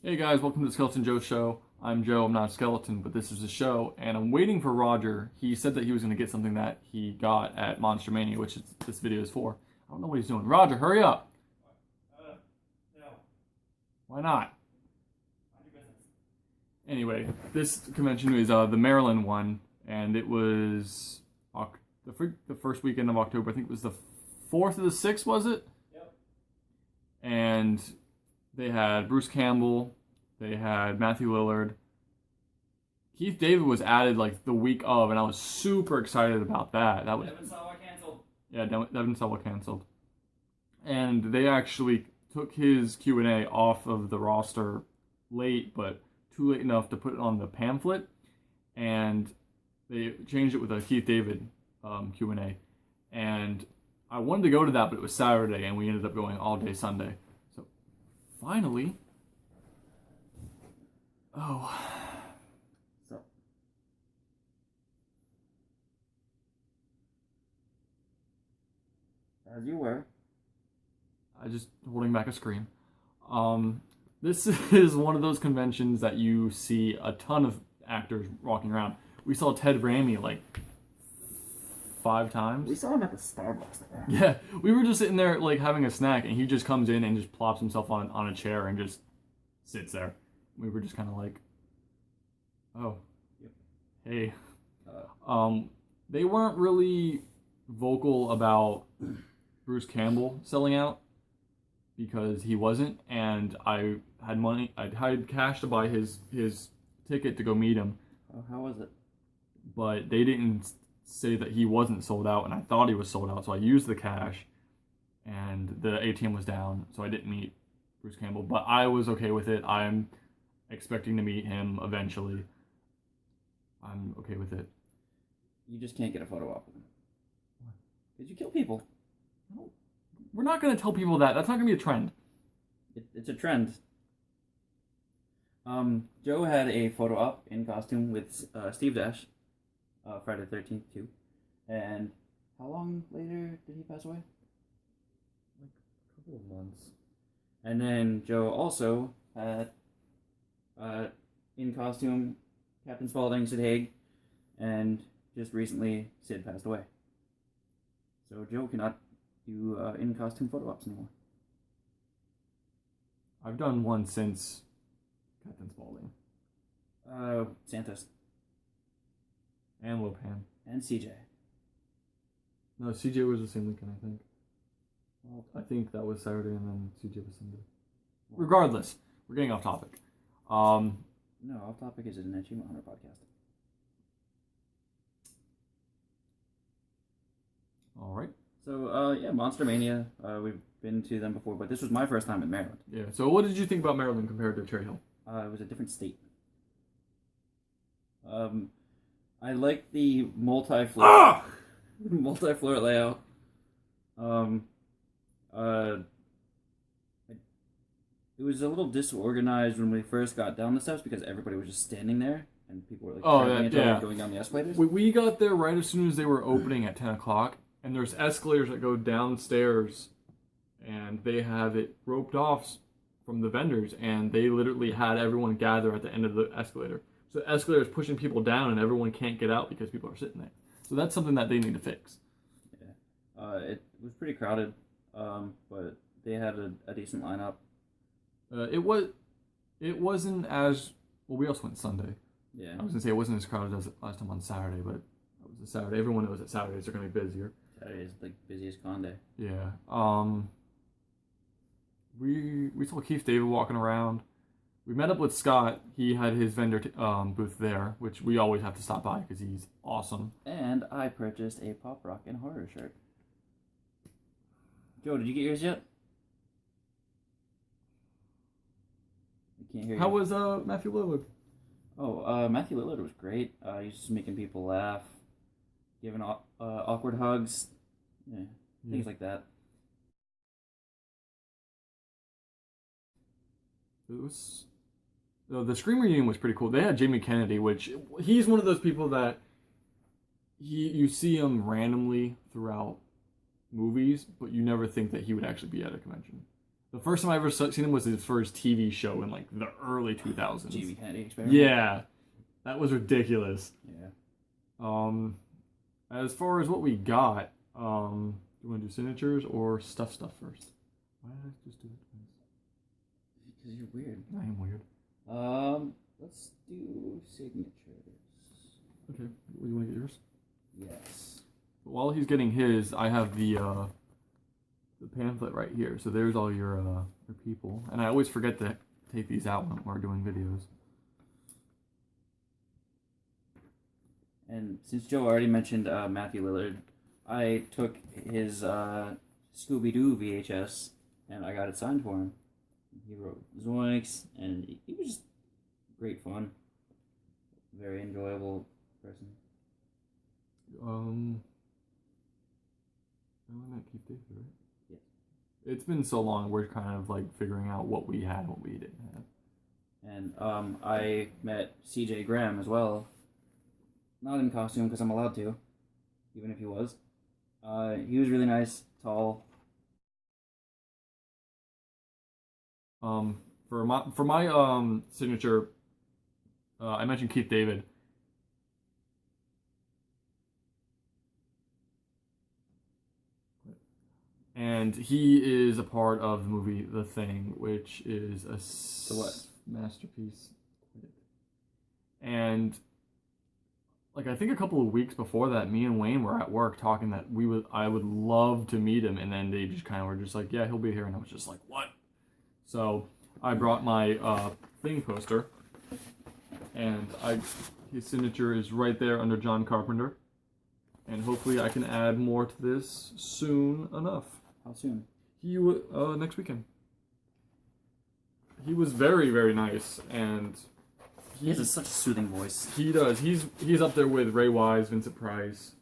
Hey guys, welcome to the Skeleton Joe Show. I'm Joe, I'm not a skeleton, but this is a show, and I'm waiting for Roger. He said that he was going to get something that he got at Monster Mania, which this video is for. I don't know what he's doing. Roger, hurry up! No. Why not? Mind your business. Anyway, this convention is the Maryland one, and it was the first weekend of October. I think it was the 4th or the 6th, was it? Yep. And they had Bruce Campbell, they had Matthew Lillard. Keith David was added like the week of, and I was super excited about that. That was Devin Sawa canceled. Yeah, Devin Sawa canceled, and they actually took his Q&A off of the roster late, but too late enough to put it on the pamphlet, and they changed it with a Keith David Q&A, and I wanted to go to that, but it was Saturday, and we ended up going all day Sunday. So finally, So, as you were. I just holding back a scream. This is one of those conventions that you see a ton of actors walking around. We saw Ted Raimi like 5 times. We saw him at the Starbucks there. Yeah, we were just sitting there like having a snack, and he just comes in and just plops himself on a chair and just sits there. We were just kind of like, oh, Yep. hey. They weren't really vocal about Bruce Campbell selling out because he wasn't, and I had cash to buy his ticket to go meet him, Oh, how was it? but they didn't say that he wasn't sold out, and I thought he was sold out, so I used the cash, and the ATM was down, so I didn't meet Bruce Campbell, but I was okay with it. I'm expecting to meet him eventually. I'm okay with it. You just can't get a photo op with him. Why? Because you kill people. We're not going to tell people that. That's not going to be a trend. It's a trend. Joe had a photo op in costume with Steve Dash, Friday the 13th too. And how long later did he pass away? Like a couple of months. And then Joe also had in costume Captain Spaulding, Sid Haig, and just recently Sid passed away. So Joe cannot do in costume photo ops anymore. I've done one since Captain Spaulding. Santos And Lopan. and CJ. No, CJ was the same weekend, I think. Well, I think that was Saturday and then CJ was Sunday. Regardless, we're getting off topic. no, off topic is an Achievement Hunter podcast. All right. So yeah, Monster Mania. We've been to them before, but this was my first time in Maryland. Yeah. So, what did you think about Maryland compared to Cherry Hill? It was a different state. I like the multi-floor layout. It was a little disorganized when we first got down the steps because everybody was just standing there and people were like going down the escalators. We got there right as soon as they were opening at 10 o'clock, and there's escalators that go downstairs, and they have it roped off from the vendors, and they literally had everyone gather at the end of the escalator. So the escalator is pushing people down, and everyone can't get out because people are sitting there. So that's something that they need to fix. Yeah, it was pretty crowded, but they had a decent lineup. It wasn't as well. We also went Sunday. Yeah, I was gonna say it wasn't as crowded as last time on Saturday, but it was a Saturday. Everyone knows that Saturdays are gonna be busier. Saturday is the busiest con day. Yeah. We saw Keith David walking around. We met up with Scott. He had his vendor booth there, which we always have to stop by because he's awesome. And I purchased a Pop Rock and Horror shirt. Joe, did you get yours yet? I can't hear you. How was Matthew Lillard? Oh, Matthew Lillard was great. He's just making people laugh, giving awkward hugs, things like that. It was the Scream reunion was pretty cool. They had Jamie Kennedy, which he's one of those people that you see him randomly throughout movies, but you never think that he would actually be at a convention. The first time I ever seen him was his first TV show in like the early 2000s. Jamie Kennedy experiment. Yeah, that was ridiculous. Yeah. As far as what we got, do you want to do signatures or stuff first? Why did I just do it twice? Because you're weird. I am weird. Let's do signatures. Okay, you want to get yours? Yes. While he's getting his, I have the pamphlet right here. So there's all your people, and I always forget to take these out when we're doing videos. And since Joe already mentioned Matthew Lillard, I took his Scooby-Doo VHS and I got it signed for him. He wrote Zoinks, and he was just great fun. Very enjoyable person. I met Keith David, right? Yes. It's been so long, we're kind of like figuring out what we had and what we didn't have. And I met CJ Graham as well. Not in costume because I'm allowed to, even if he was. He was really nice, tall. For my signature, I mentioned Keith David. And he is a part of the movie The Thing, which is a masterpiece. And like I think a couple of weeks before that, me and Wayne were at work talking that I would love to meet him, and then they just kind of were just like, yeah, he'll be here, and I was just like, what? So I brought my Thing poster, and his signature is right there under John Carpenter, and hopefully I can add more to this soon enough. How soon? Next weekend. He was very, very nice, and he has such a soothing voice. He does. He's up there with Ray Wise, Vincent Price,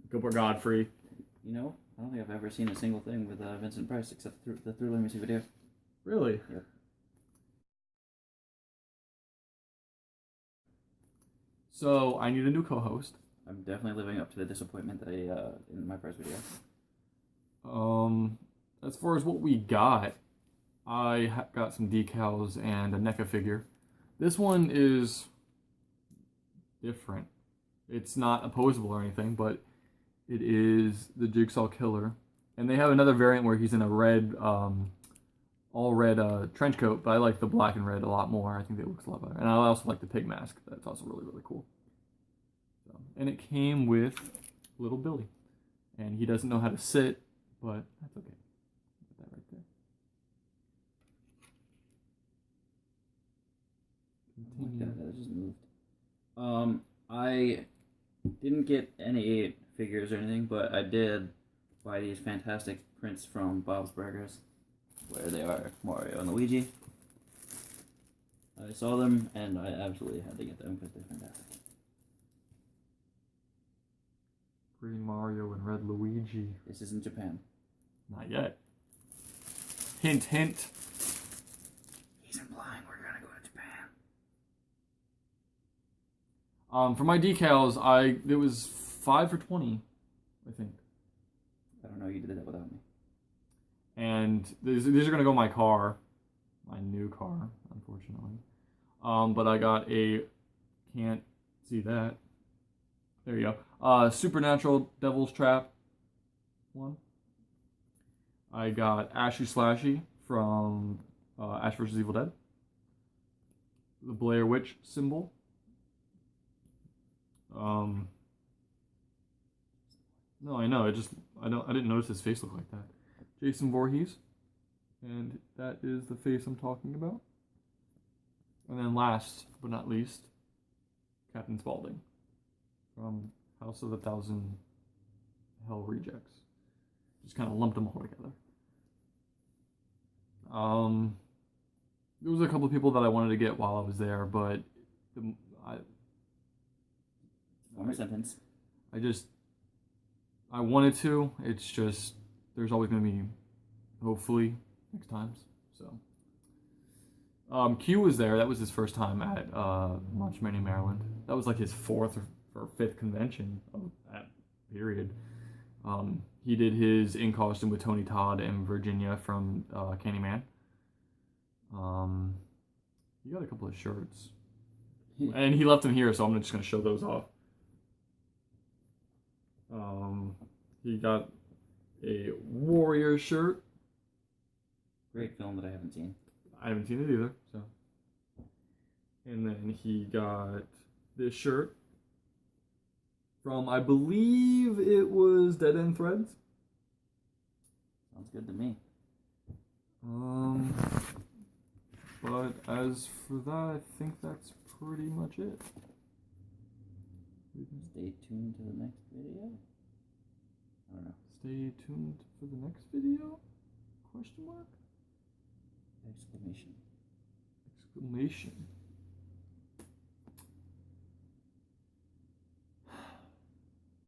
Gilbert Godfrey. You know, I don't think I've ever seen a single thing with Vincent Price except the Thriller music video. Really? Yeah. So I need a new co-host. I'm definitely living up to the disappointment that in my first video. As far as what we got, I got some decals and a NECA figure. This one is different. It's not opposable or anything, but it is the Jigsaw Killer. And they have another variant where he's in a red, all red trench coat, but I like the black and red a lot more. I think it looks a lot better. And I also like the pig mask. That's also really, really cool. So, and it came with little Billy. And he doesn't know how to sit, but that's okay. Put that right there. That just moved. I didn't get any figures or anything, but I did buy these fantastic prints from Bob's Burgers, where they are Mario and Luigi. I saw them, and I absolutely had to get them because they're fantastic. Green Mario and Red Luigi. This isn't Japan. Not yet. Hint, hint. He's implying we're gonna go to Japan. For my decals, it was 5 for $20, I think. I don't know. You did that without me. And these are gonna go in my car, my new car, unfortunately. But I got can't see that. There you go. Supernatural Devil's Trap one. I got Ashy Slashy from Ash vs. Evil Dead. The Blair Witch symbol. No, I know. I didn't notice his face looked like that. Jason Voorhees, and that is the face I'm talking about. And then last but not least, Captain Spaulding from House of the Thousand Hell Rejects. Just kind of lumped them all together. There was a couple of people that I wanted to get while I was there, but One more sentence. I wanted to. It's just there's always going to be, hopefully, next times. So, Q was there. That was his first time at Launch Mania, Maryland. That was like his fourth or fifth convention of that period. He did his in costume with Tony Todd and Virginia from Candyman. He got a couple of shirts. And he left them here, so I'm just going to show those off. He got a Warrior shirt. Great film that I haven't seen. I haven't seen it either, so. And then he got this shirt from, I believe it was Dead End Threads. Sounds good to me. But as for that, I think that's pretty much it. Stay tuned to the next video. I don't know. Stay tuned for the next video? Question mark? Exclamation. Exclamation.